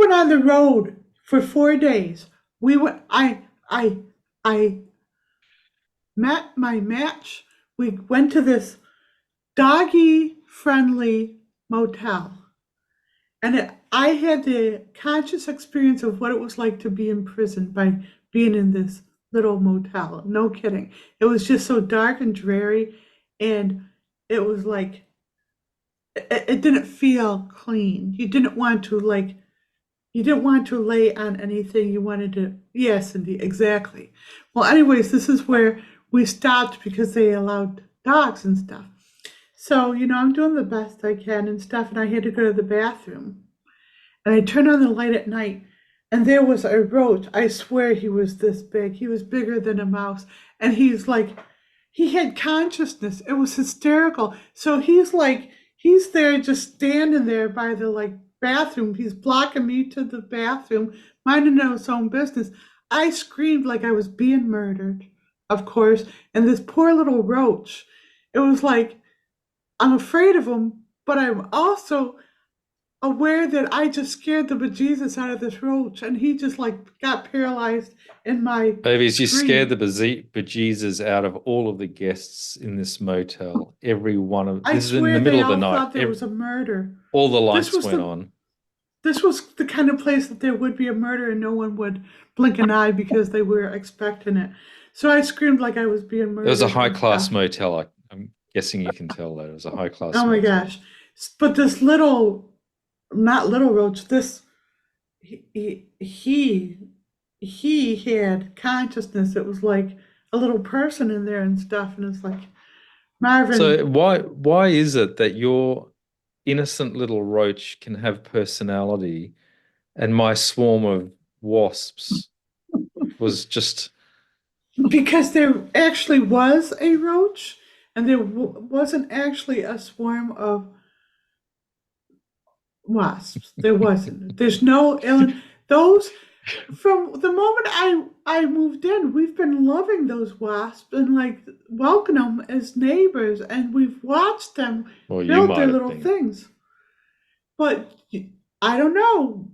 went on the road for 4 days. We went. I met my match. We went to this doggy-friendly motel, and I had the conscious experience of what it was like to be in prison by being in this little motel. No kidding. It was just so dark and dreary, and it was like it didn't feel clean. You didn't want to lay on anything. You wanted to, yes, indeed, exactly. Well, anyways, this is where we stopped because they allowed dogs and stuff. So, I'm doing the best I can and stuff, and I had to go to the bathroom. And I turned on the light at night, and there was a roach. I swear he was this big. He was bigger than a mouse. And he had consciousness. It was hysterical. So he's there just standing there by the bathroom. He's blocking me to the bathroom, minding his own business. I screamed like I was being murdered, of course. And this poor little roach, it was like, I'm afraid of him, but I'm also aware that I just scared the bejesus out of this roach, and he just got paralyzed in my Babies, you scared scream. the bejesus out of all of the guests in this motel. Every one of I this is in swear the they middle of the all night. thought there was a murder. All the This lights was went the on. this was the kind of place that there would be a murder and no one would blink an eye because they were expecting it. So I screamed like I was being It was a murdered high and class stuff. motel. I'm guessing you can tell that it was a high class Oh my motel. gosh. But this little, not little roach, this he he had consciousness. It was like a little person in there and stuff, and it's like, So Marvin, why is it that your innocent little roach can have personality and my swarm of wasps was just because there actually was a roach, and there wasn't actually a swarm of wasps. There wasn't. There's no those. From the moment I moved in, we've been loving those wasps and welcome them as neighbors, and we've watched them well, you build their might have little been. things. But I don't know,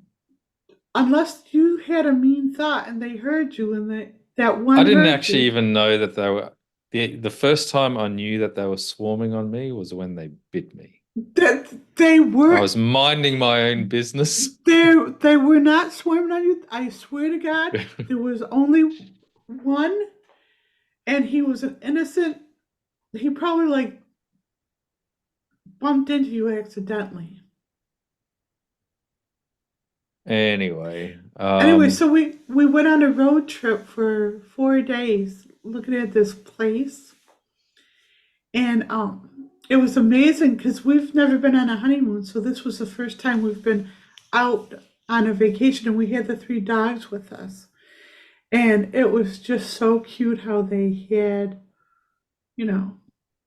unless you had a mean thought and they heard you, and that I one didn't heard actually you. even know that they were the first time I knew that they were swarming on me was when they bit me. That they I were was minding my own business. they were not swarming on you. I swear to God, there was only one, and he was an innocent. He probably bumped into you accidentally. Anyway, Anyway, so we went on a road trip for 4 days looking at this place, and it was amazing because we've never been on a honeymoon, so this was the first time we've been out on a vacation, and we had the three dogs with us, and it was just so cute how you know,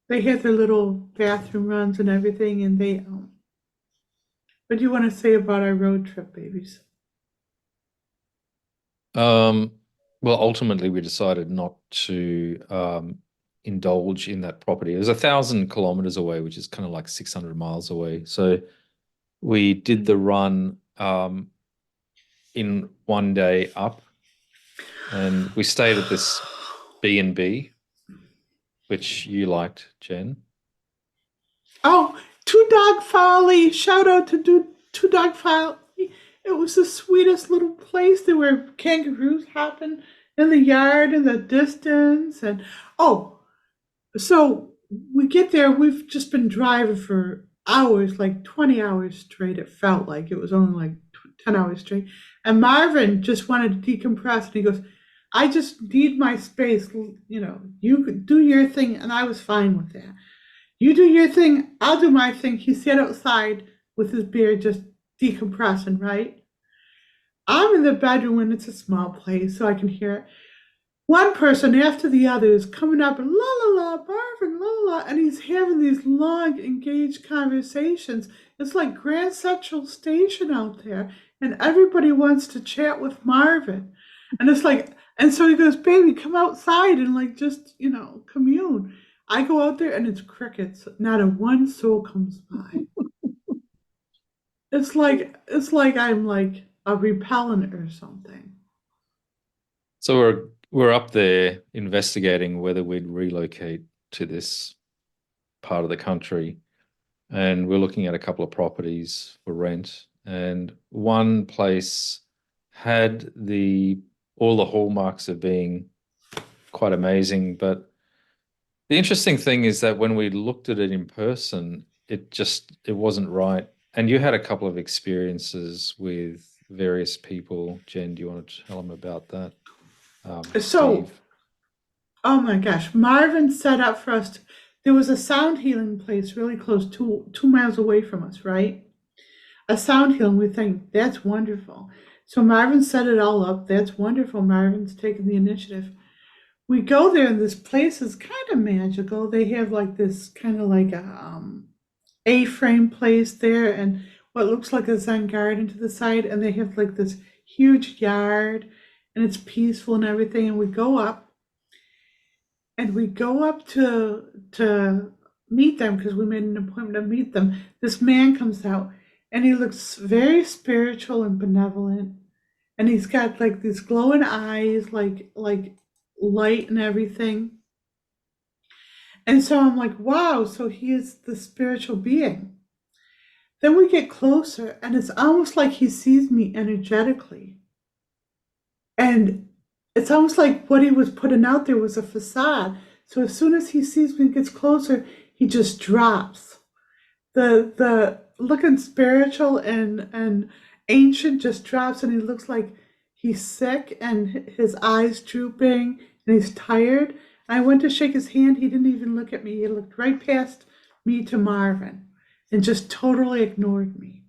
they had their little bathroom runs and everything, and they. What do you want to say about our road trip, babies? um, well, ultimately we decided not to indulge in that property. It was 1,000 kilometers away, which is kind of like 600 miles away. So we did the run in one day up, and we stayed at this B&B, which you liked, Jen. Oh, Two Dog Folly! Shout out to Two Dog Folly. It was the sweetest little place. There were kangaroos hopping in the yard in the distance, and oh, so we get there. We've just been driving for hours, like 20 hours straight. It felt like it was only 10 hours straight. And Marvin just wanted to decompress, and he goes, "I just need my space. You could do your thing," and I was fine with that. You do your thing, I'll do my thing. He sat outside with his beer just decompressing, right? I'm in the bedroom and it's a small place, so I can hear it. One person after the other is coming up and la la la, Marvin, la la la, and he's having these long, engaged conversations. It's like Grand Central Station out there, and everybody wants to chat with Marvin. And it's like, and so he goes, "Baby, come outside and just, commune." I go out there and it's crickets. Not a one soul comes by. It's like I'm a repellent or something. So we're up there investigating whether we'd relocate to this part of the country, and we're looking at a couple of properties for rent. And one place had all the hallmarks of being quite amazing, but the interesting thing is that when we looked at it in person, it wasn't right. And you had a couple of experiences with various people. Jen, do you want to tell them about that? So, Steve. oh my gosh, Marvin set up for us. There was a sound healing place really close, 2 miles away from us, right? A sound healing. We think that's wonderful. So Marvin set it all up. That's wonderful. Marvin's taking the initiative. We go there, and this place is kind of magical. They have like this kind of like A-frame place there, and what looks like a Zen garden to the side, and they have like this huge yard, and it's peaceful and everything. And we go up to meet them because we made an appointment to meet them. This man comes out, and he looks very spiritual and benevolent, and he's got like these glowing eyes, like light and everything. And so I'm like, wow, so he is the spiritual being. Then we get closer, and it's almost like he sees me energetically. And it's almost like what he was putting out there was a facade. So as soon as he sees me and gets closer, he just drops. The looking spiritual and ancient just drops, and he looks like he's sick and his eyes drooping and he's tired. And I went to shake his hand. He didn't even look at me. He looked right past me to Marvin and just totally ignored me.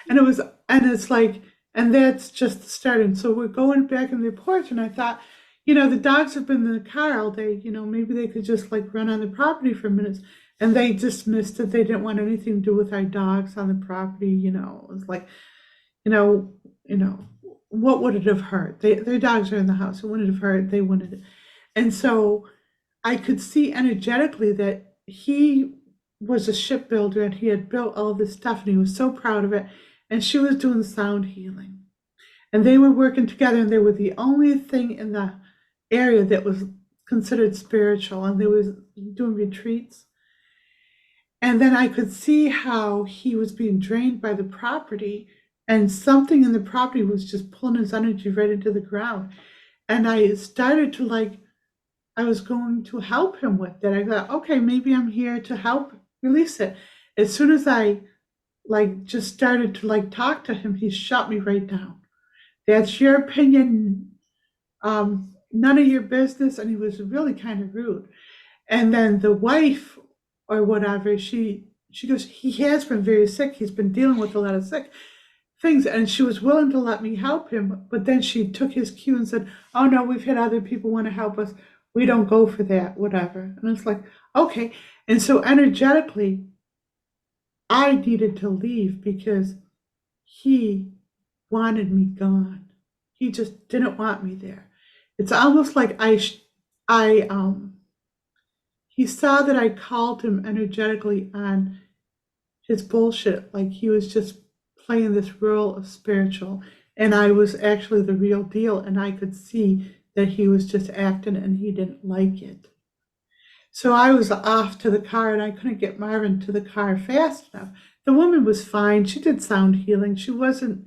And it's like, and that's just the start. And so we're going back in the porch, and I thought, the dogs have been in the car all day. Maybe they could just like run on the property for minutes. And they dismissed it. They didn't want anything to do with our dogs on the property. It was like, you know, you know, what would it have hurt? Their dogs are in the house. It wouldn't have hurt. They wanted it. And so I could see energetically that he was a shipbuilder, and he had built all this stuff, and he was so proud of it. And she was doing sound healing. And they were working together, and they were the only thing in the area that was considered spiritual, and they were doing retreats. And then I could see how he was being drained by the property, and something in the property was just pulling his energy right into the ground. And I started to I was going to help him with that. I thought, okay, maybe I'm here to help release it. As soon as I just started to talk to him, he shut me right down. That's your opinion. None of your business. And he was really kind of rude. And then the wife or whatever, she goes, he has been very sick. He's been dealing with a lot of sick things. And she was willing to let me help him. But then she took his cue and said, oh no, we've had other people want to help us. We don't go for that, whatever. And it's like, okay. And so energetically, I needed to leave because he wanted me gone. He just didn't want me there. It's almost like he saw that I called him energetically on his bullshit, like he was just playing this role of spiritual, and I was actually the real deal, and I could see that he was just acting and he didn't like it. So I was off to the car, and I couldn't get Marvin to the car fast enough. The woman was fine. She did sound healing. She wasn't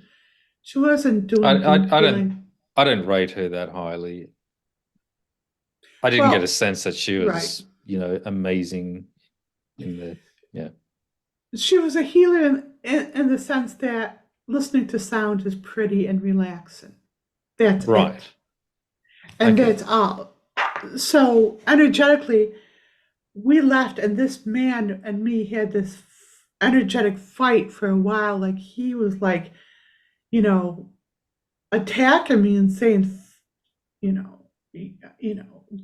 doing deep healing. I don't rate her that highly. I didn't get a sense that she was, right. Amazing yeah. She was a healer in the sense that listening to sound is pretty and relaxing. That's right. It. And okay. That's all. So energetically, we left, and this man and me had this energetic fight for a while. Like he was attacking me and saying,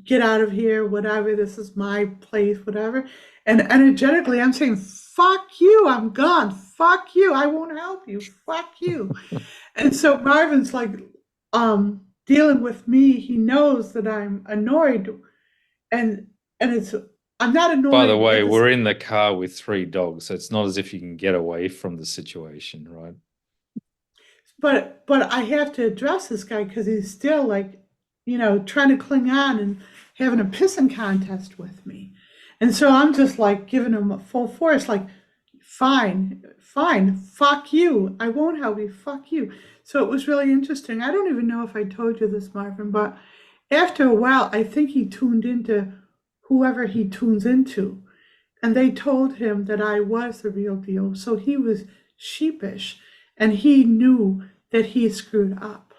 get out of here, whatever. This is my place, whatever. And energetically, I'm saying, fuck you, I'm gone. Fuck you, I won't help you. Fuck you. And so Marvin's dealing with me. He knows that I'm annoyed, and I'm not annoyed. By the way, we're in the car with 3 dogs, so it's not as if you can get away from the situation, right? but I have to address this guy because he's still like, trying to cling on and having a pissing contest with me. And so I'm just like giving him a full force, like, fine, fine, fuck you. I won't help you, fuck you. So it was really interesting. I don't even know if I told you this, Marvin, but after a while, I think he tuned into whoever he tunes into. And they told him that I was the real deal. So he was sheepish and he knew that he screwed up.